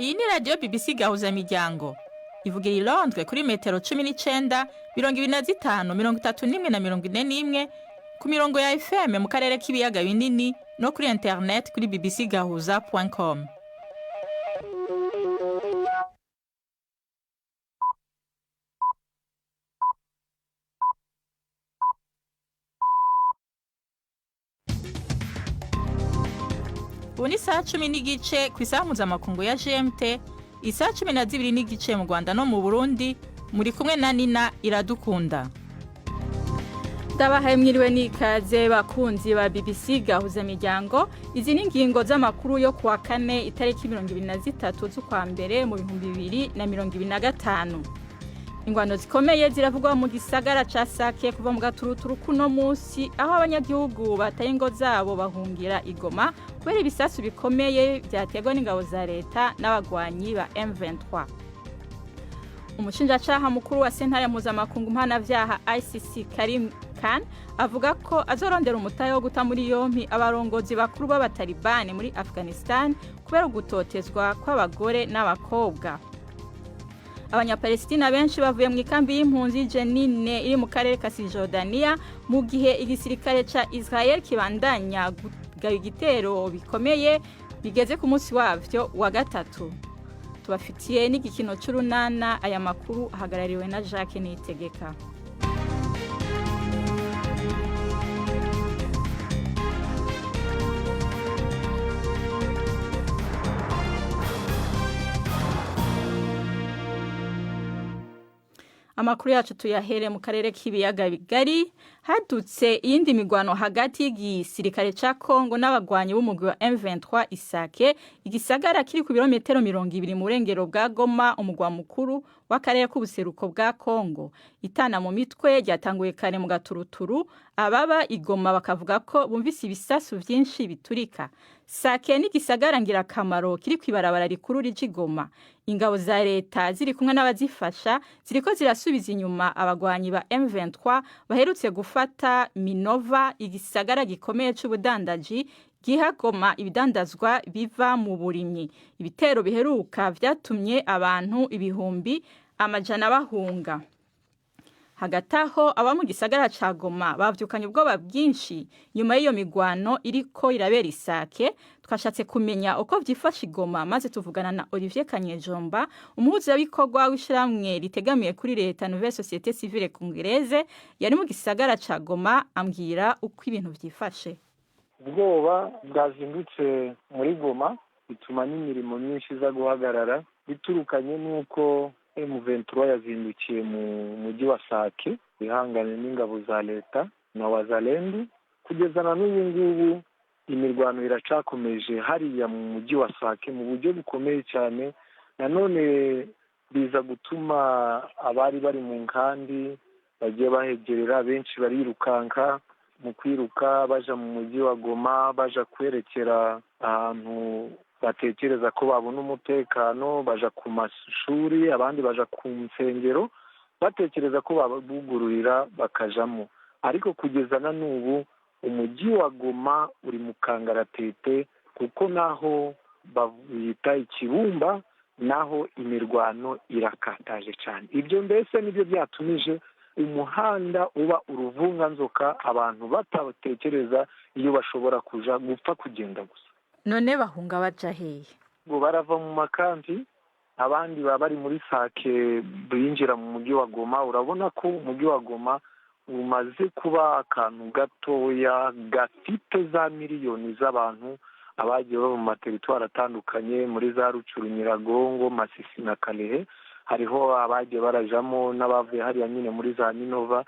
Iyi ni radiyo BBC Gahuzamiryango ivugira i Londres kuri metero 19, 25, 31 na 41 ku mirongo ya FM mu karere k'ibiyaga binini no kuri internet kuri bbcgahuza.com. Ubu ni saa 10 n'igice ku isaha mpuzamakungu ya GMT, isaha 12 n'igice mu Rwanda no mu Burundi. Muri kumwe na Nina Iradukunda. Ndabahaye mwiriwe n'ikaze bakunzi ba BBC Gahuzamiryango. Izi ni ingingo z'amakuru yo kuwa kane itariki 23 z'ukwa mbere mu 2025. Ingwano zikomeye ziravugwa mu gisagara ca Sake kuva mu gaturuturu kuno munsi, aho abanyagihugu bataye ingo zabo bahungira Igoma kubera ibisasu bikomeye byategwa n'ingabo za leta n'abagwanyi ba M23. Umushinjacaha mukuru wa sentare mpuzamakungu mpanavyaha ICC Karim Khan avuga ko azorondera umutahe wo guta muri yompi abarongozi bakuru b'abatalibani muri Afghanistan kubera gutotezwa kw'abagore n'abakobwa. Abanyapalestina benshi bavuye mu ikambi y'impunzi Jenine iri mu karere ka Cisjordania mu gihe igisirikare ca Israel kibandanya gutera igitero bikomeye bigeze ku munsi wavyo wa gatatu. Tubafitiye n'igikino c'urunana. Aya makuru ahagarariwe na Jacques Niyitegeka. Amakuru yacu tuyahere mu karere k'ibiyaga bigari. Hadutse iyindi migwano hagati y'igisirikare ca Kongo n'abagwanyi b'umugwi wa M23 Isake, igisagara kiri ku birometero 200 mu burengero bwa Goma, umugwa mukuru w'akarere k'ubuseruko bwa Kongo. Itana mu mitwe ryatanguye kare mu gaturuturu, ababa Igoma bakavuga ko bumvise ibisasu vyinshi biturika. Sake ni gisagara ngira kamaro kiri kwibarabara rikuru ry'Igoma. Ingabo za leta ziri kumwe n'abazifasha ziriko zirasubiza inyuma abagwanyi ba M23 baherutse gufata Minova, igisagara gikomeye c'ubudandaji giha Goma ibidandazwa biva mu burimyi. Ibitero biheruka vyatumye abantu ibihumbi amajana bahunga. Hagati aho aba mu gisagara ca Goma bavyukanye ubwoba bwinshi nyuma y'iyo migwano iriko irabera Isake. Twashatse kumenya uko vyifashe Goma maze tuvugana na Olivier Kanyejomba, umuhuzabikorwa w'ishiramwe ritegamiye kuri leta Nouvelle Société Civile Congolaise, yari mu gisagara ca Goma, ambwira uko ibintu vyifashe. Ubwoba bwazindutse muri Goma bituma n'imirimo myinshi iza guhagarara, biturukanye n'uko M23 yazindukiye mu mujyi wa Sake ihanganye n'ingabo za leta na wazalendo. Kugeza na n'ubu ngubu imirwano iracakomeje hariya mu mujyi wa Sake mu buryo bukomeye cyane. Nanone biza gutuma abari bari mu nkandi bagiye bahegerera, benshi barirukanka. Mu kwiruka baja mu mujyi wa Goma, baja kwerekera ahantu batekereza ko babona umutekano, baja ku mashuri, abandi baja ku nsengero batekereza ko babugururira bakajamo. Ariko kugeza na n'ubu umujyi wa Goma uri mu kangaratete, kuko naho bita ikibumba naho imirwano irakataje cyane. Ibyo mbese nibyo byatumije umuhanda uba uruvunganzoka, abantu batatekereza iyo bashobora kuja gupfa kugenda gusa. None bahunga baja hehe? Ngo barava mu makambi, abandi baba bari muri Sake binjira mu mujyi wa Goma. Urabona ko umujyi wa Goma umaze kuba akantu gatoya gafite za miliyoni z'abantu abagiye baba mu materitwari atandukanye muri za Rucuru, Nyiragongo, Masisi na Kalehe. Hariho abagiye barajamo n'abavuye hariya nyine muri za Minova,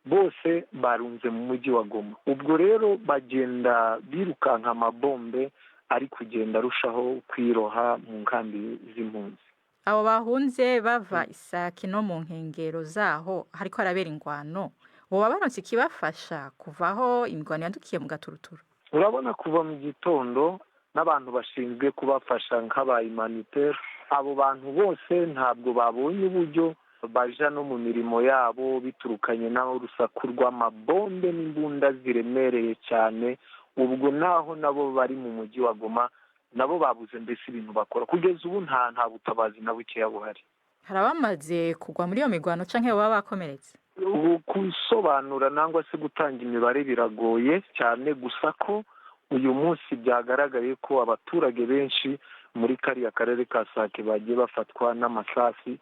bose barunze mu mujyi wa Goma. Ubwo rero bagenda birukanka amabombe ari kugenda arushaho kwiroha mu nkambi z'impunzi. Abo bahunze bava Isake no mu nkengero zaho hariko harabera ingwano, boba baronse ikibafasha kuvaho ingwano yandukiye mu gaturuturu? Urabona kuva mu gitondo n'abantu bashinzwe kubafasha nk'aba humanitaire, abo bantu bose ntabwo babonye uburyo baja no mu mirimo yabo, biturukanye naho urusaku rw'amabombe n'imbunda ziremereye cyane. Ubwo naho nabo bari mu mujyi wa Goma nabo babuze mbese ibintu bakora kugeza ubu nta butabazi na bukeya buhari. hari abamaze kugwa muri iyo mirwano canke baba bakomeretse? Ubu kubisobanura nangwa se gutanga imibare biragoye cyane, gusa ko uyu munsi byagaragaye ko abaturage benshi muri kariya karere ka Sake bagiye bafatwa n'amasasi,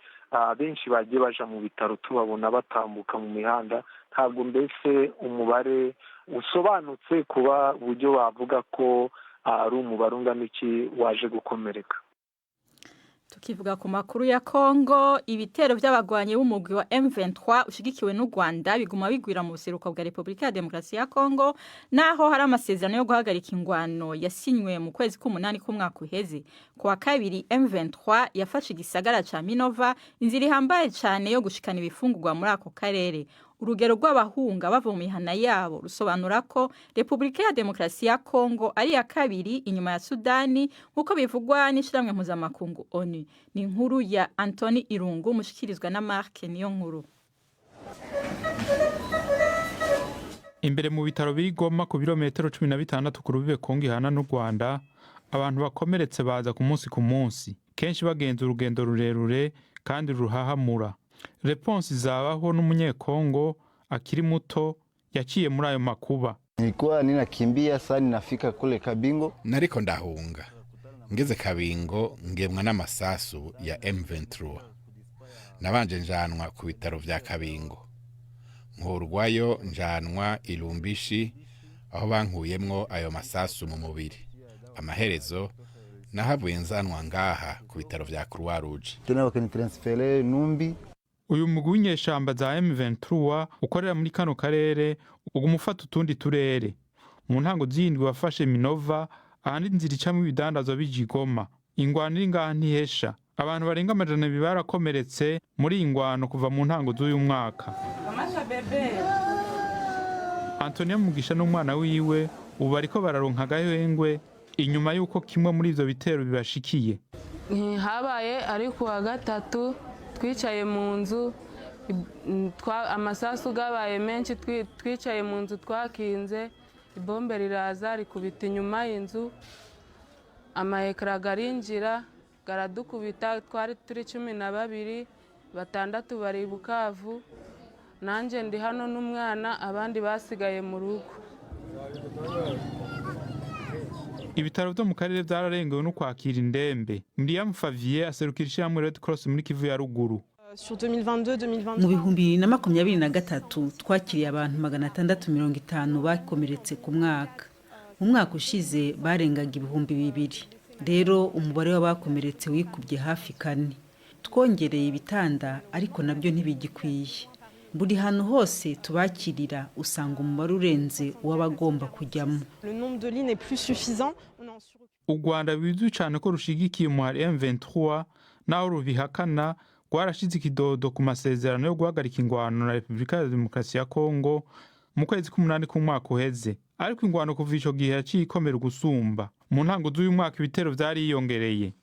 benshi bagiye baja mu bitaro tubabona batambuka mu mihanda. Ntabwo mbese umubare usobanutse kuba uburyo bavuga ko ari umubare ungana iki waje gukomereka. Tukivuga ku makuru ya Kongo, ibitero by'abagwanyi b'umugwi wa M23 ushigikiwe n'u Rwanda biguma bigwira mu buseruko bwa Republika ya Demokarasi ya Kongo, naho hari amasezerano yo guhagarika ingwano yasinywe mu kwezi k'umunani k'umwaka uheze. Ku wa kabiri M23 yafashe igisagara ca Minova, inzira ihambaye cyane yo gushikana ibifungurwa muri ako karere. Urugero rw'abahunga bava mu mihana yabo rusobanura ko Republika ya Demokarasi ya Kongo ari ya kabiri inyuma ya Sudani, nk'uko bivugwa n'ishiramwe mpuzamakungu ONU. Ni inkuru ya Anthony Irungu mushikirizwa na Mark niyo nkuru. Imbere mu bitaro biri Goma ku birometero 16 ku rubibe Kongo ihana n'u Rwanda, abantu bakomeretse baza ku munsi kenshi bagenza urugendo rurerure kandi ruhahamura. Response zabaho n'umunyekongo akiri muto yaciye muri ayo makuba. Nilikuwa ninakimbia sana nafika kule Kabingo. Nariko ndahunga. Ngeze Kabingo ngemwa n'amasasu ya M23. Nabanje njanwa ku bitaro vya Kabingo. Nkurwayo njanwa Ilumbishi aho bankuyemwo ayo masasu mu mubiri. Amaherezo nahavuye nzanwa ngaha ku bitaro vya Croix Rouge. Tena bakanitransfere Numbi. Uyu mugwi w'inyeshamba za M23 ukorera muri kano karere ugumufata utundi turere. Mu ntango z'indwi wafashe Minova, ahandi inzira icamwo ibidandazwa bije Goma. Ingwano iri ngaha ntihesha. Abantu barenga 200 barakomeretse muri ingwano kuva mu ntango z'uyu mwaka. Antonia Mugisha n'umwana wiwe ubu bariko bararonka agahengwe inyuma yuko kimwe muri ivyo bitero bibashikiye. Habaye ari ku wa gatatu twicaye mu nzu, amasasu gabaye menshi, twicaye mu nzu twakinze, ibombe riraza rikubita inyuma y'inzu, amahekara garinjira garadukubita, twari turi 12, 6 bari Bukavu, nanje ndi hano n'umwana, abandi basigaye mu rugo. Ibitaro byo mu karere byararengewe no kwakira indembe. Ndiam Favier aserukira ishyirahamwe Red Cross muri Kivu ya ruguru. Mu bihumbi na 2023 twakiriye abantu 650 bakomeretse ku mwaka. Mu mwaka ushize barengaga ibihumbi 2. Rero umubare w'abakomeretse wikubye hafi 4. Twongereye ibitanda ariko nabyo ntibigikwiye. Buri hantu hose tubakirira usanga umubare urenze w'abagomba kujyamo. U Rwanda bizwi cyane ko rushigikiye umuhari M23 naho rubihakana, rwarashize ikidodo ku masezerano yo guhagarika ingwano na Republika ya Demokarasi ya Kongo mu kwezi k'umunani k'umwaka uheze. Ariko ingwano kuva ico gihe yaciye ikomera gusumba. Mu ntango z'uyu mwaka ibitero vyariyongereye.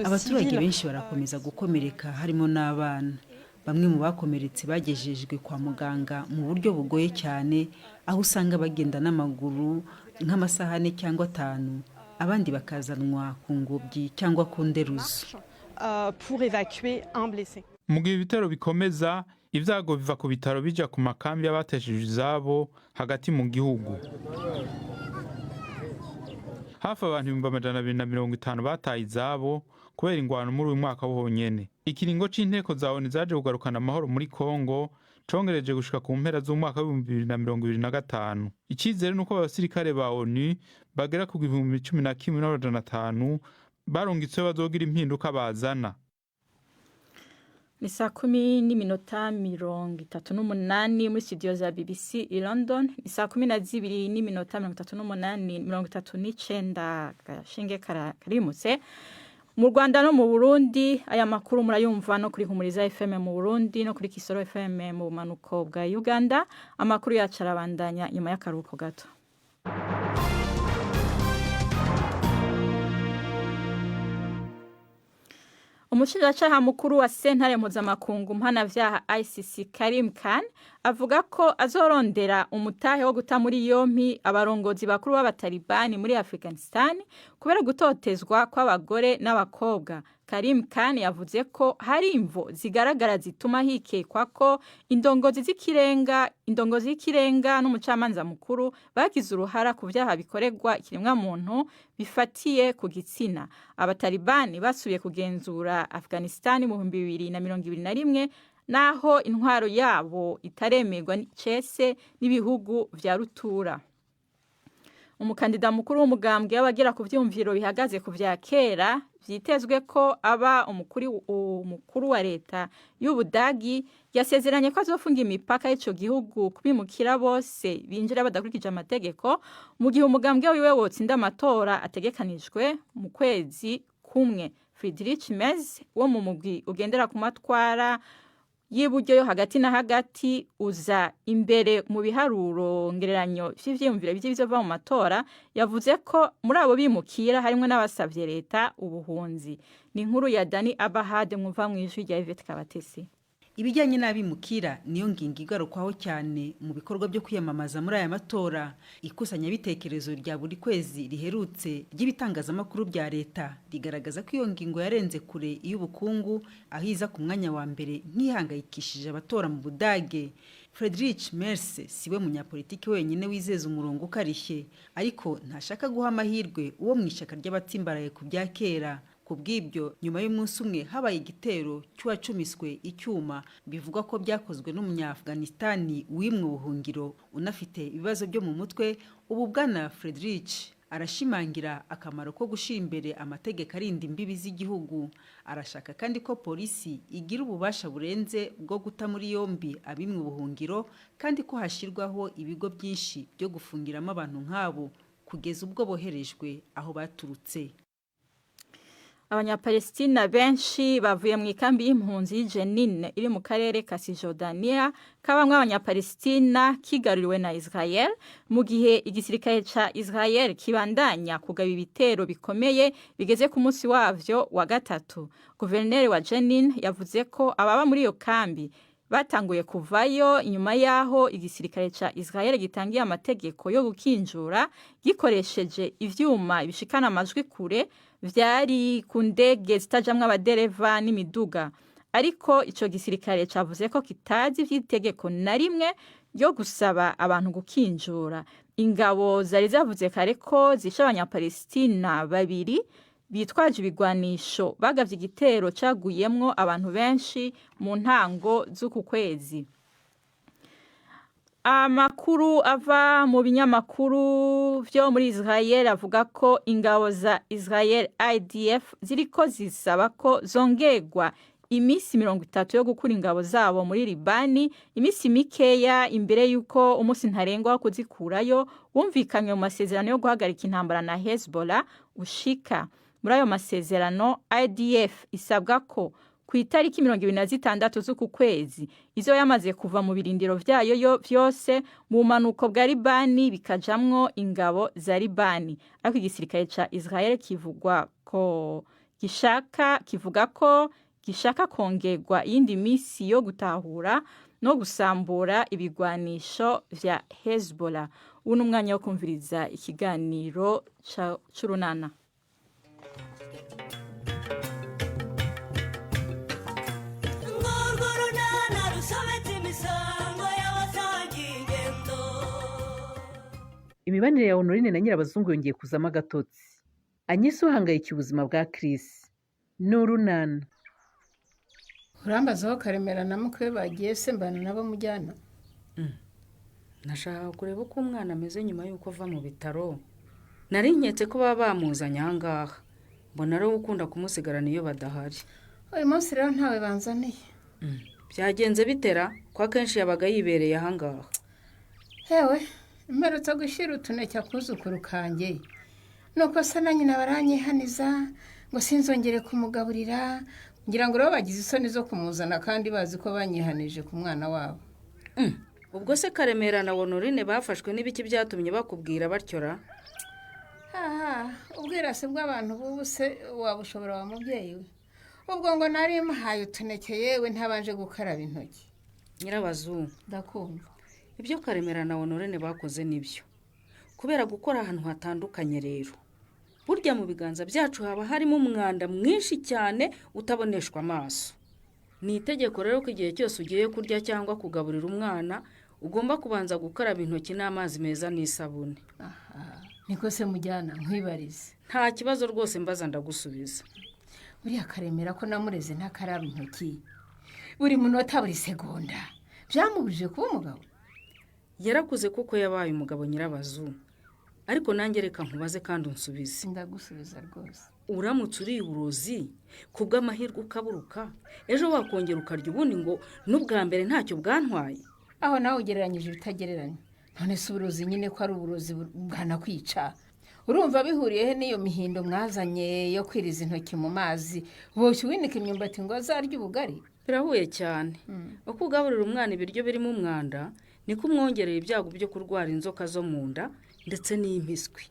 Abaturage benshi barakomeza gukomereka harimo n'abana. Bamwe mu bakomeretse bagejejwe kwa muganga mu buryo bugoye cyane, aho usanga bagenda n'amaguru nk'amasaha 4 cyangwa 5, abandi bakazanwa ku ngobyi cyangwa ku nderuzo. Mu gihe ibitero bikomeza, ivyago biva ku bitaro bija ku makambi y'abatesheje izabo hagati mu gihugu. Hafi abantu 250 bataye izabo kubera ingwano muri uyu mwaka wonyene. Ikiringo c'inteko za ONU zaje kugarukana amahoro muri Kongo congereje gushika ku mpera z'umwaka wa 2025. Icizere nuko abasirikare ba ONU bagera ku 11,500 barungitswe bazogira impinduka bazana. Ni saa 10:38 muri studio za BBC i London. Ni saa 12:38 gashinge karimutse. Mu Rwanda no mu Burundi aya makuru murayumva no kuri Humuriza FM mu Burundi no kuri Kisoro FM mu manuko bwa Uganda. Amakuru yacu arabandanya nyuma y'akaruhuko gato. Umushinjacyaha mukuru wa sentare mpuzamakungu mpanavyaha ICC Karim Khan avuga ko azorondera umutahe wo guta muri yompi abarongozi bakuru b'abatalibani muri Afghanistan kubera gutotezwa kw'abagore n'abakobwa. Karim Khan yavuze ko hari imvo zigaragara zituma hikekwa ko indongozi z'ikirenga n'umucamanza mukuru bagize uruhara ku byaha bikorerwa ikiremwa muntu bifatiye ku gitsina. Abatalibani basubiye kugenzura Afghanistan mu 2021 naho intwaro yabo itaremerwa cese n'ibihugu vya rutura. Umukandida mukuru w'umugambwe w'abagera ku vyumviro bihagaze ku vya kera vyitezwe ko aba umukuru wa leta y'Ubudagi yasezeranye ko azofunga imipaka y'ico gihugu kubimukira bose binjira badakurikije amategeko mu gihe umugambwe wiwe wotsinda amatora ategekanijwe mu kwezi kumwe. Friedrich Merz wo mu mugwi ugendera ku matwara y'uburyo yo hagati na hagati uza imbere mu biharuro ngereranyo vy'ivyumviro bizova mu matora, yavuze ko muri abo bimukira harimo n'abasavye leta ubuhunzi. Ni inkuru ya Dani Abahade mwumva mwijwi rya Yvette Kabatesi. Ibijyanye n'abimukira niyo ngingo igarukwaho cyane mu bikorwa byo kwiyamamaza muri aya matora. Ikusanyabitekerezo rya buri kwezi riherutse ry'ibitangazamakuru bya leta rigaragaza ko iyo ngingo yarenze kure iy'ubukungu, aho iza ku mwanya wa mbere nk'ihangayikishije abatora mu Budage. Friedrich Merz siwe munyapolitiki wenyine wizeza umurongo ukarishye, ariko ntashaka guha amahirwe uwo mu ishyaka ry'abatsimbaraye ku bya kera. Kubw'ibyo nyuma y'umunsi umwe habaye igitero cy'uwacumiswe icyuma bivugwa ko byakozwe n'umunya-Afghanistani wimwe ubuhungiro unafite ibibazo byo mu mutwe. Ubu bwana Friedrich arashimangira akamaro ko gushira imbere amategeko arinda imbibi z'igihugu. Arashaka kandi ko polisi igira ububasha burenze bwo guta muri yombi abimwe ubuhungiro, kandi ko hashyirwaho ibigo byinshi byo gufungiramo abantu nk'abo kugeza ubwo boherejwe aho baturutse. Abanyapalestina benshi bavuye mu ikambi y'impunzi y'Jenin iri mu karere ka Cisjordania kabamwe abanyapalestina kigaruriwe na Israel, mu gihe igisirikare ca Israel kibandanya kugaba ibitero bikomeye bigeze ku munsi wavyo wa gatatu. Guverineri wa Jenin yavuze ko ababa muri iyo kambi batanguye kuvayo inyuma yaho igisirikare ca Israel gitangiye amategeko yo gukinjura gikoresheje ivyuma bishikana amajwi kure vyari ku ndege zitajamwe abadereva n'imiduga. Ariko ico gisirikare cavuze ko kitazi vy'itegeko na rimwe ryo gusaba abantu gukinjura. Ingabo zari zavuze kare ko zishe abanyapalestina babiri bitwaje ibigwanisho bagavye igitero caguyemwo abantu benshi mu ntango z'uku kwezi. Amakuru ava mu binyamakuru vyo muri Israel avuga ko ingabo za Israel IDF ziriko zisaba ko zongerwa imisi 30 yo gukura ingabo zabo muri Libani, imisi mikeya imbere yuko umunsi ntarengwa wo kuzikurayo wumvikanywe mu masezerano yo guhagarika intambara na Hezbollah ushika. Muri ayo masezerano IDF isabwa ko ku itariki 26 z'uku kwezi izo yamaze kuva mu birindiro vyayo vyose mu manuko bwa Libani bikajamwo ingabo za Libani. Ariko igisirikare ca Israel kivuga ko gishaka kongerwa iyindi misi yo gutahura no gusambura ibigwanisho vya Hezbollah. Ubu ni umwanya wo kumviriza ikiganiro c'urunana. Imibanire ya Honorine na Nyirabazungu yongeye kuzamo agatotsi. Anyise uhangayikiye ubuzima bwa Chris. N'urunana. Urambazaho Karemera na mukwe bagiye se mbana nabo mujyana. Nashaka kureba uko umwana ameze nyuma yuko ava mu bitaro. Nari nketse ko baba bamuzanye ahangaha. Mbona ari ukunda kumusigarana iyo badahari. Uyu munsi rero ntawe banzaniye. Byagenze bitera kwa kenshi yabaga yibereye ahangaha. Hewe, mperutse gushyira utuneke akuzukuru kanjye. Nuko se na nyina baranyihaniza ngo sinzongere kumugaburira, ngira ngo rero bagize isoni zo kumuzana kandi bazi ko banyihanije ku mwana wabo. Ubwo se Karemera na Honorine bafashwe n'ibiki byatumye bakubwira batyora? Ubwirasi bw'abantu bubu se wabushobora wa mubyeyi we. Ubwo ngo nari muhaye utuneke yewe ntabanje gukaraba intoki. Nyirabazu, ndakumva. ibyo Karemera na Honorine bakoze nibyo. Kubera gukora ahantu hatandukanye rero. Burya mu biganza byacu haba harimo umwanda mwinshi cyane utaboneshwa amaso. Ni itegeko rero ko igihe cyose ugiye kurya cyangwa kugaburira umwana ugomba kubanza gukaraba intoki n'amazi meza n'isabune. Aha, niko se mujyana nkwibarize. Nta kibazo rwose mbaza ndagusubiza. Buriya Karemera ko namureze ntakaraba intoki. Buri munota buri segonda. Byamubujije kuba umugabo. Yarakuze kuko yabaye umugabo Nyirabazu. Ariko nanjye reka nkubaze kandi unsubize. Ndagusubiza rwose. Uramutse uri uburozi kubw'amahirwe ukaburuka ejo wakongera ukarya ubundi ngo n'ubwa mbere ntacyo bwantwaye. Aho nawe ugereranyije ibitagereranye. None se uburozi nyine ko ari uburozi bwanakwica. Urumva bihuriye he n'iyo mihindo mwazanye yo kwiriza intoki mu mazi boshye winika imyumbati ngo azarye ubugari? Birahuye cyane. Uko ugaburira umwana ibiryo birimo umwanda niko umwongerera ibyago byo kurwara inzoka zo mu nda ndetse n'impiswi.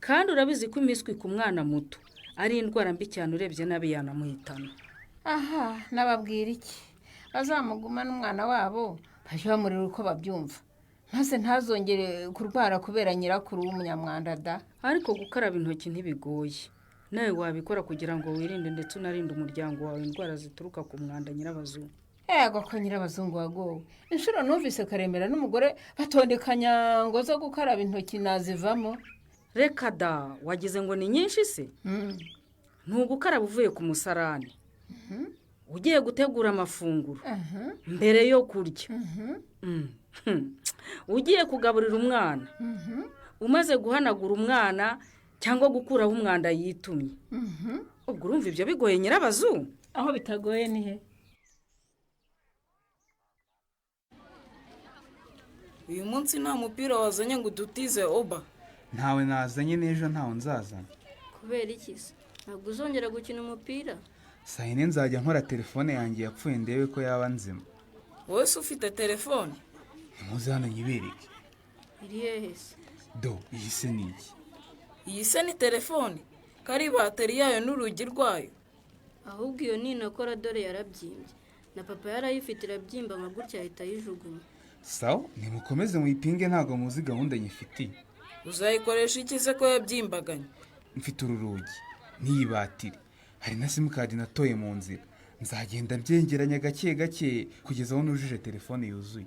Kandi urabizi ko impiswi ku mwana muto ari indwara mbi cyane urebye nabi yanamuhitana. Aha, nababwira iki? Bazamugumana umwana wabo bajye bamurira uko babyumva. Maze ntazongere kurwara kubera nyirakuru w'umunyamwanda da. Ariko gukaraba intoki ntibigoye. Nawe wabikora kugira ngo wirinde ndetse unarinde umuryango wawe indwara zituruka ku mwanda Nyirabazu. Ego ko Nyirabazungu wagowe. Inshuro numvise Karemera n'umugore batondekanya ngo zo gukaraba intoki nazivamo. Reka da, wagize ngo ni nyinshi se? Ntugukaraba uvuye ku musarani. Ugiye gutegura amafunguro. Mbere yo kurya. Ugiye kugaburira umwana. Umaze guhanagura umwana cyangwa gukuraho umwanda yitumye. Ubwo urumva ibyo bigoye Nyirabazu? Aho bitagoye ni he? Uyu munsi nta mupira wazanye ngo udutize Oba. Ntawe nazanye n'ejo ntawe nzazana. Kubera iki se? Ntabwo uzongera gukina umupira? Saa yine nzajya nkora telefone yanjye yapfuye ndebe ko yaba nzima. Wowe se ufite telefone? Nimuze hano nyibereke. Iri hehe se? Do, iyi se ni iki? Iyi se ni telefone? Kari bateri yayo n'urugi rwayo? Ahubwo iyo ninakora dore yarabyimbye. Na papa yarayifite irabyimba nka gutya ahita yijugunya. Sawa, nimukomeze muyipinge ntago muzi gahunda nyifitiye. Uzayikoresha iki se ko yabyimbaganye? Mfite ururugi, n'iyi batiri. Hari na simukadi natoye mu nzira. Nzagenda mbyengeranya gake gake kugeza aho nujuje telefone yuzuye.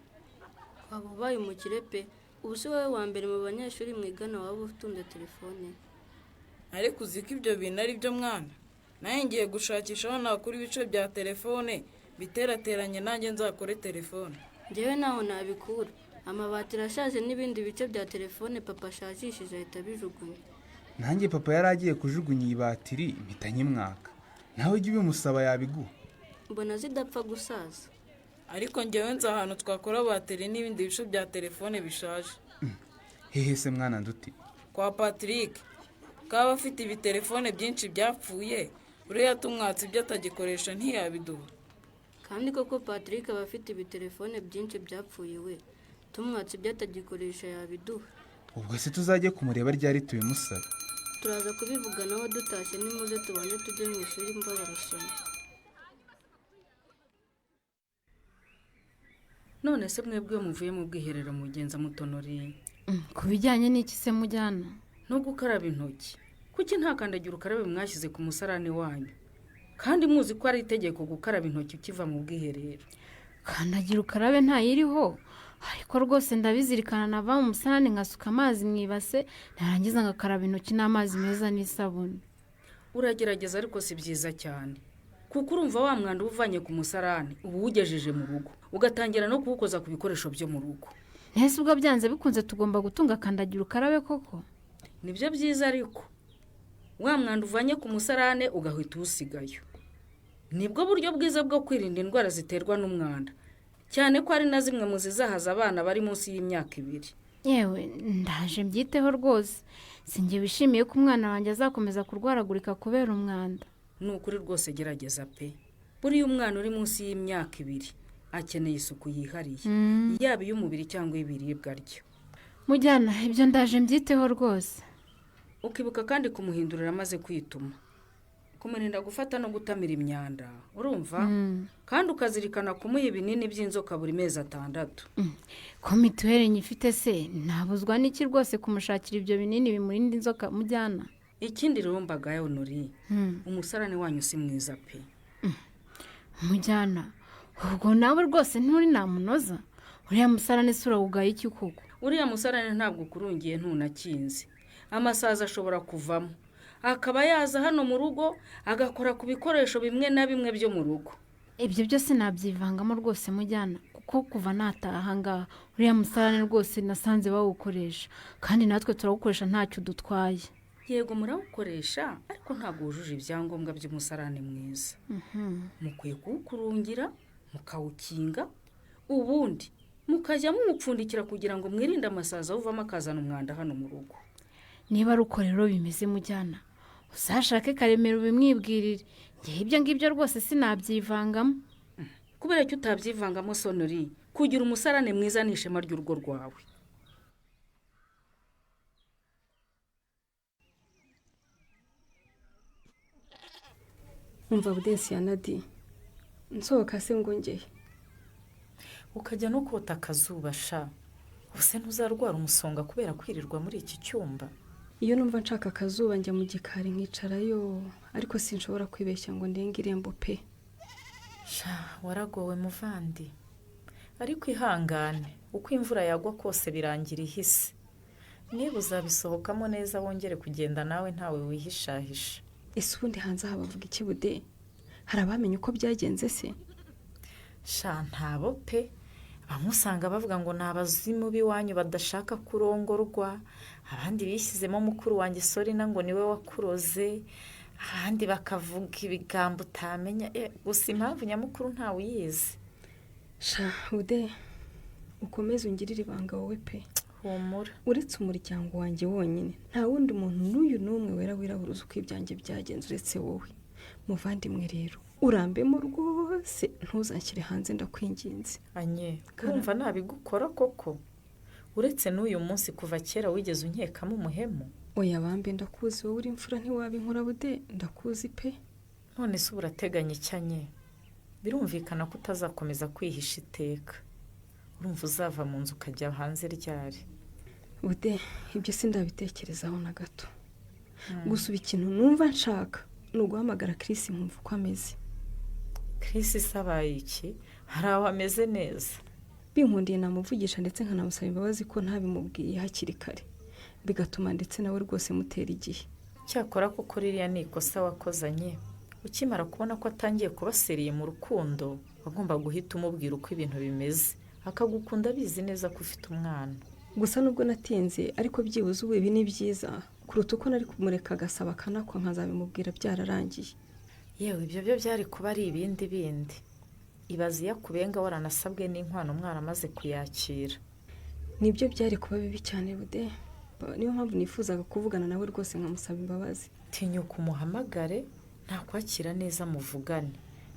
Waba ubaye umukire pe. Ubu se wowe wa mbere mu banyeshuri mwigana waba utunze telefone? Ariko uzi ko ibyo bintu ari byo mwana. Naye ngiye gushakisha aho nakura ibice bya telefone biterateranye nanjye nzakore telefone. Njyewe naho nabikura. Amabati arashaje n'ibindi bice bya telefone papa ashajishije ahita bijugunya. Nanjye papa yaragiye kujugunya iyi batiri mpitanye mwaka. Nawe ujye ubimusaba yabiguha. Mbona zidapfa gusaza. Ariko njyewe nzi ahantu twakora bateri n'ibindi bice bya telefone bishaje. Hehe se mwana nduti? Kwa Patrick. Kaba afite ibitelefone byinshi byapfuye. Uriya tumwatsi ibyo atagikoresha ntiyabiduha. Kandi koko Patrick aba afite ibitelefone byinshi byapfuye we. Tumwatsi ibyo atagikoresha yabiduha. Ubwo se tuzajye kumureba ryari tubimusaba? Turaza kubivuganaho dutashye nimuze tubanje tujye mu ishuri mva barasoma. None se mwebwe muvuye mu bwiherero mugenza mutonori? Ku bijyanye n'iki se mujyana? No gukaraba intoki. Kuki nta kandagira ukarabe mwashyize ku musarani wanyu? Kandi muzi ko ari itegeko gukaraba intoki ukiva mu bwiherero. Kandagira ukarabe ntayiriho. Ariko rwose ndabizirikana nava mu musarani nkasuka amazi mu ibase narangiza ngakaraba intoki n'amazi meza n'isabune. Uragerageza ariko si byiza cyane. Kuko urumva wa mwanda uvanye ku musarani ubu ugejeje mu rugo ugatangira no kuwukoza ku bikoresho byo mu rugo. Nese ubwo byanze bikunze tugomba gutunga kandagira ukarabe koko? Nibyo byiza ariko wa mwanda uvanye ku musarane ugahita usigayo. Nibwo buryo bwiza bwo kwirinda indwara ziterwa n'umwanda. Cyane ko ari na zimwe mu zizahaza abana bari munsi y'imyaka 2. Yewe ndaje mbyiteho rwose. Singe bishimiye ko umwana wanjye azakomeza kurwaragurika kubera umwanda. Nukuri rwose gerageza pe. Buri umwana uri munsi y'imyaka 2 akeneye isuku yihariye. Yaba y'umubiri cyangwa y'ibiribwa ryo. Mujyana ibyo ndaje mbyiteho rwose. Ukibuka kandi kumuhindurira amaze kwituma. kumurinda gufata no gutamira imyanda urumva kandi ukazirikana kumuha ibinini by'inzoka buri mezi 6. ko mituweli nyifite se ntabuzwa n'iki rwose kumushakira ibyo binini bimurinda inzoka mujyana. Ikindi rero mbagaye Honori umusarane wanyu si mwiza pe. Mujyana ubwo nawe rwose nturi namunoza uriya musarane sura ugaye iki kuko. Uriya musarane ntabwo kurungiye ntunakinze. Amasaza ashobora kuvamo akaba yaza hano mu rugo agakora ku bikoresho bimwe na bimwe byo mu rugo. Ibyo byose nabyivangamo rwose mujyana kuko kuva nataha ngaha uriya musarane rwose nasanze bawukoresha kandi natwe turawukoresha ntacyo dutwaye. Yego murawukoresha ariko ntabwo wujuje ibyangombwa by'umusarane mwiza. Mukwiye kuwukurungira mukawukinga ubundi mukajya mumupfundikira kugira ngo mwirinde amasaza uvamo akazana umwanda hano mu rugo. Niba ruko rero bimeze mujyana uzashake Karemera ubimwibwirire ngiye ibyo ngibyo rwose sinabyivangamo. Kubera cyo utabyivangamo Sonori kugira umusarane mwiza n'ishema ry'urugo rwawe. Umva Budensi ya Nadi nsohoka se ngo ngeye ukajya no kota akazuba sha use ntuzarwara umusonga kubera kwirirwa muri iki cyumba. Iyo numva nshaka akazuba njya mu gikari nkicarayo ariko sinshobora kwibeshya ngo ndenge irembo pe. Sha waragowe muvandi ariko ihangane uko imvura yagwa kose birangira ihise. Niba uzabisohokamo neza wongere kugenda nawe ntawe wihishahisha. Ese ubundi hanze aha bavuga iki Bude? Hari abamenye uko byagenze se? Sha ntabo pe bamusanga bavuga ngo nabazimu biwanyu badashaka kurongorwa abandi bishyizemo mukuru wanjye Sorina ngo niwe wakuroze abandi bakavuga ibigambo utamenya gusa impamvu nyamukuru ntawe uyizi. Sha Bude ukomeze ungirire ibanga wowe pe. Humura uretse umuryango wanjye wonyine nta wundi muntu n'uyu n'umwe wera wiraburuza uko ibyanjye byagenze uretse wowe muvandimwe. Rero urambemo rwose ntuzanshyire hanze ndakwinginze. Anye kumva nabigukora koko uretse n'uyu munsi kuva kera wigeze unkekamo umuhemu. Oya bambe ndakuzi wowe uri imfura ntiwabinkora Bude ndakuzi pe. None se uburateganya cyanye birumvikana ko utazakomeza kwihisha iteka. Urumva uzava mu nzu ukajya hanze ryari? Bude ibyo sindabitekerezaho na gato. Gusa ikintu numva nshaka ni uguhamagara Chris nkumva uko ameze. Chris sabaye iki? Hari aho ameze neza. Binkundiye namuvugisha ndetse nkanamusaba imbabazi ko ntabimubwiye hakiri kare bigatuma ndetse nawe rwose mutera igihe. Cyakora kuko ririya ni ikosa wakozanye ukimara kubona ko atangiye kubaseriye mu rukundo wagomba guhita umubwira uko ibintu bimeze akagukunda bizi neza ko ufite umwana. Gusa nubwo natinze ariko byibuze ubu ibi ni byiza kuruta uko nari kumureka agasaba kanakwa nkazabimubwira byararangiye. Yewe ibyo byo byari kuba ari ibindi bindi. Ibazi yakubenga waranasabwe n'inkwano umwana amaze kuyakira. Nibyo byari kuba bibi cyane Bude. Niyo mpamvu nifuzaga kuvugana nawe rwose nkamusaba imbabazi. Tinyuka umuhamagare ntakwakira neza muvugane.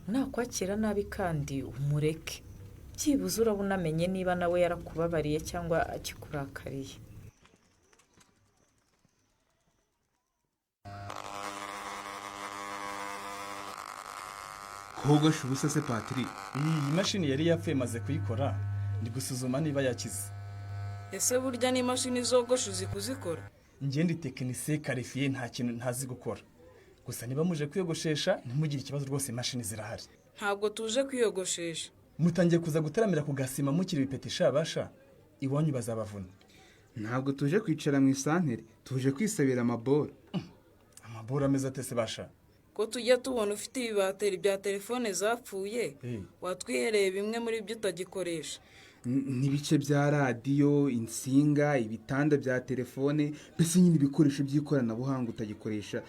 Nakwakira nabi kandi umureke. Byibuze urabona amenye niba nawe yarakubabariye cyangwa akikurakariye. Kogosha ubusa se Patrick. Iyi mashini yari yapfuye maze kuyikora ndi gusuzuma niba yakize. Ese burya ni imashini zogosha uzi kuzikora? Njye ndi tekinisiye karifiye nta kintu ntazi gukora. Gusa niba muje kwiyogoshesha ntimugire ikibazo rwose imashini zirahari. Ntabwo tuje kwiyogoshesha. Mutangiye kuza gutaramira ku gasima mukiri bipetisha basha. Iwanyu bazabavuna. Ntabwo tuje kwicara mu isantere, tuje kwisabira amabora. Amabora ameze atese basha. Ko tujya tubona ufite ibibateri bya telefone zapfuye watwihereye bimwe muri byo utagikoresha. N'ibice bya radiyo, insinga, ibitanda bya telefone, mbese nyine ibikoresho by'ikoranabuhanga utagikoresha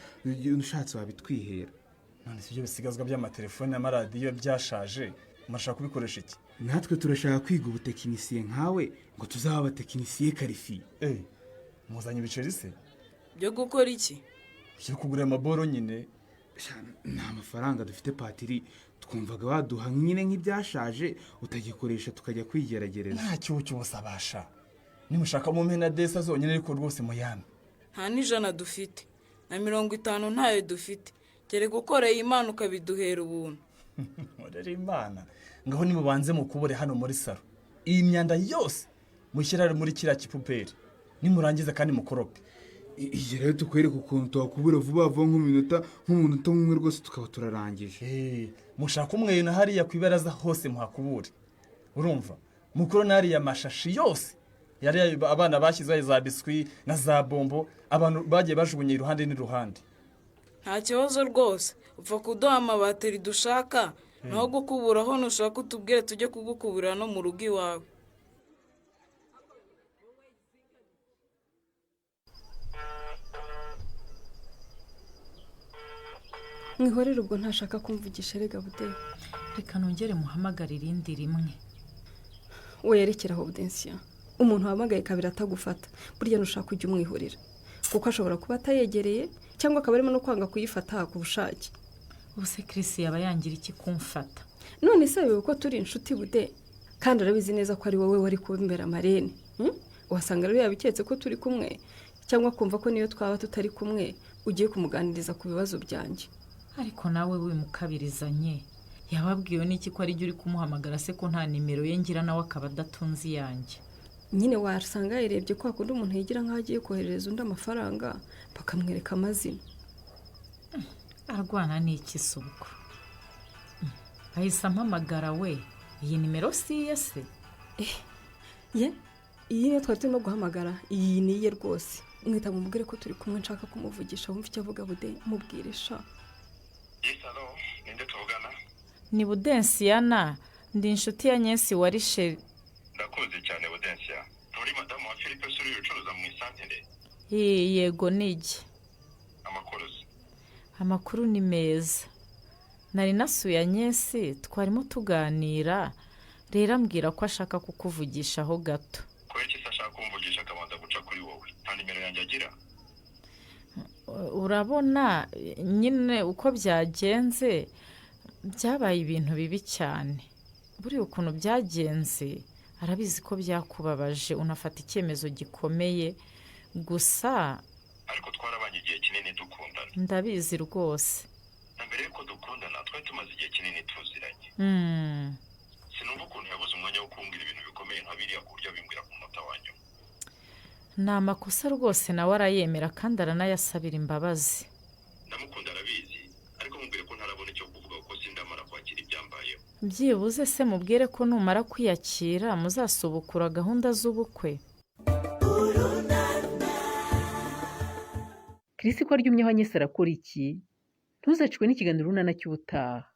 ushatse wabitwihera. None si byo bisigazwa by'amatelefone n'amaradiyo byashaje murashaka kubikoresha iki? Natwe turashaka kwiga ubutekinisiye nkawe ngo tuzaba abatekinisiye karifiye. Muzanye ibiceri se? Byo gukora iki? Byo kugura amaboro nyine. Nta mafaranga dufite Patrick, twumvaga waduha nyine nk'ibyashaje utagikoresha tukajya kwigeragereza. Nta cyucyo busabasha. Nimushaka mu mpena desa zonyine ariko rwose muyame. Nta n'ijana dufite na 50 ntayo dufite. kereka ukoreye imana ukabiduhera ubuntu. Rero imana ngaho nimubanze mukubure hano muri salo, iyi myanda yose mushyira muri kiriya kipuperi, nimurangiza kandi mukorope. Iyi rero tukwereka ukuntu twakubura vuba vuba nk'umunota umwe rwose tukaba turarangije. Mushaka umweyo na hariya ku ibaraza hose muhakubure, urumva mukuru na hariya mashashi yose yari abana bashyizeho za biswi na za bombo, abantu bagiye bajugunye iruhande n'iruhande. Nta kibazo rwose, upfa kuduha amabateri dushaka, naho gukuburaho nushaka utubwire tujye kugukuburira no mu rugo iwawe. mwihorere ubwo ntashaka kumvugisha rega bude. Reka nongere muhamagare irindi rimwe. We yerekeraho Budensiya, umuntu wahamagaye kabiri atagufata burya nushaka kujya umwihorera, kuko ashobora kuba atayegereye cyangwa akaba arimo no kwanga kuyifata ku bushake. Ubuse Chris yaba yangira iki kumfata? None se wewe ko turi inshuti bude kandi arabizi neza ko ari wowe wari kubimbera marene, uhasanga rero yabiketse ko turi kumwe cyangwa kumva ko niyo twaba tutari kumwe ugiye kumuganiriza ku bibazo byanjye. Ariko nawe wimukabirizanye, yababwiwe n'iki ko ari uri kumuhamagara se ko nta nimero ye ngira nawe akaba adatunze yanjye? Nyine wasanga yarebye ko akunda umuntu yigira nkaho agiye koherereza undi amafaranga bakamwereka amazina. Arwana n'iki suko? Ahise ampamagara we, iyi nimero si iye se? Ye, iyi niyo twari turimo guhamagara, iyi ni iye rwose. Mwita mumubwire ko turi kumwe nshaka kumuvugisha, wumva icyo avuga bude, mubwire sha. Hello, ninde tuvugana? Ni Budensiyana, ndi inshuti ya Nyesi wa Risheri. Ndakuzi cyane Budensiya. Nturi madamu wa Philippe Suri ucuruza mu isantere? Yego niki. Amakuru ni meza. Nari nasuye Nyesi, twarimo tuganira, rero ambwira ko ashaka kukuvugishaho gato. Ko iki ashaka kumvugisha akabanza guca kuri wowe? Nta nimero yanjye agira? Urabona nyine uko byagenze, byabaye ibintu bibi cyane. Buri ukuntu byagenze arabizi ko byakubabaje, unafata icyemezo gikomeye, gusa ariko twarabanye igihe kinini dukundana. Ndabizi rwose. Na mbere yuko dukundana twari tumaze igihe kinini tuziranye. Sinumva ukuntu yabuze umwanya wo kumbwira ibintu bikomeye nka biriya ku buryo bimbwira ku munota wa nyuma. Ni amakosa rwose nawe arayemera kandi aranayasabira imbabazi. Ndamukunda arabizi, ariko mubwire ko ntarabona icyo kuvuga kuko sindamara kwakira ibyambayeho. Byibuze se mubwire ko numara kwiyakira muzasubukura gahunda z'ubukwe. Chris ko aryumyeho Nyesi arakora iki? Ntuzacikwe n'ikiganiro Urunana cy'ubutaha.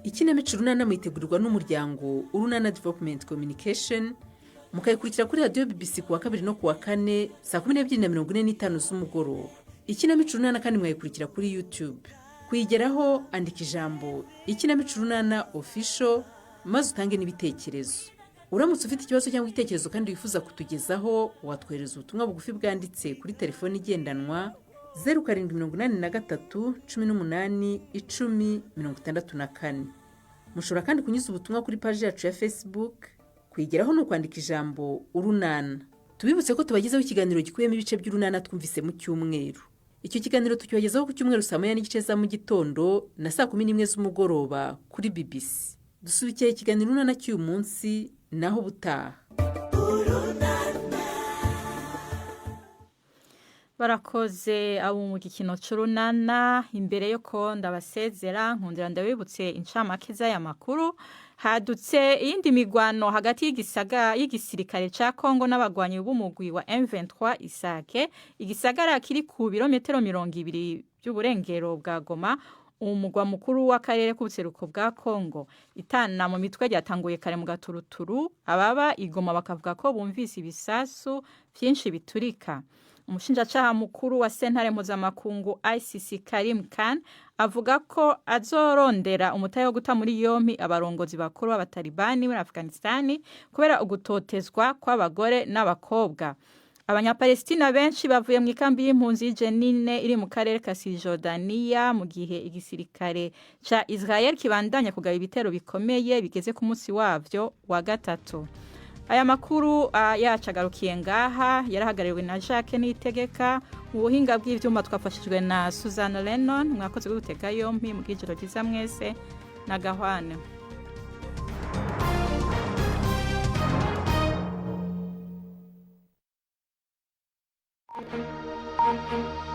Ikinamico Urunana mwitegurirwa n'umuryango Urunana Development Communication, mukayikurikira kuri radio BBC kuwa 2 no kuwa 4 saa 12:45 z'umugoroba. Ikinamico Urunana kandi mwayikurikira kuri YouTube. Kuyigeraho andika ijambo Ikinamico Urunana Official maze utange n'ibitekerezo. Uramutse ufite ikibazo cyangwa igitekerezo kandi wifuza kutugezaho, watwohereza ubutumwa bugufi bwanditse kuri telefone igendanwa 0783 18 10 64. Mushobora kandi kunyuza ubutumwa kuri page yacu ya Facebook. Kuyigeraho no kwandika ijambo Urunana. Tubibutse ko tubagezaho ikiganiro gikuyemo ibice by'Urunana twumvise mu cyumweru. Icyo kiganiro tukibagezaho ku cyumweru saa 9:30 za mu gitondo na saa 11 z'umugoroba kuri BBC. Dusubikiye ikiganiro Urunana cy'uyu munsi naho butaha. Barakoze abo mu gikino cy'Urunana. Imbere yo ko ndabasezera nkundira ndabibutse incamake z'aya makuru. Hadutse iyindi migwano hagati y'igisirikare ca Kongo n'abagwanyi b'umugwi wa M23 Isake, igisagara kiri ku birometero 200 by'uburengero bwa Goma, umugwa mukuru w'akarere k'ubuseruko bwa Kongo. Itana mu mitwe ryatanguye kare mu gaturuturu, ababa igoma bakavuga ko bumvise ibisasu byinshi biturika. Umushinjacaha mukuru wa sentare mpuzamakungu ICC Karim Khan avuga ko azorondera umutahe wo guta muri yompi abarongozi bakuru b'abatalibani muri Afghanistan kubera ugutotezwa kw'abagore n'abakobwa. Abanyapalestina benshi bavuye mu ikambi y'impunzi y'Jenine iri mu karere ka Cisjordania mu gihe igisirikare ca Israel kibandanya kugaba ibitero bikomeye bigeze ku munsi wavyo wa gatatu. aya makuru yacu agarukiye ngaha yarahagarariwe na Jacques Niyitegeka mu buhinga bw'ivyuma twafashijwe na Suzanne Lennon mwakoze gutega yompi mu gijoro giza mwese na Gahwane. Thank you.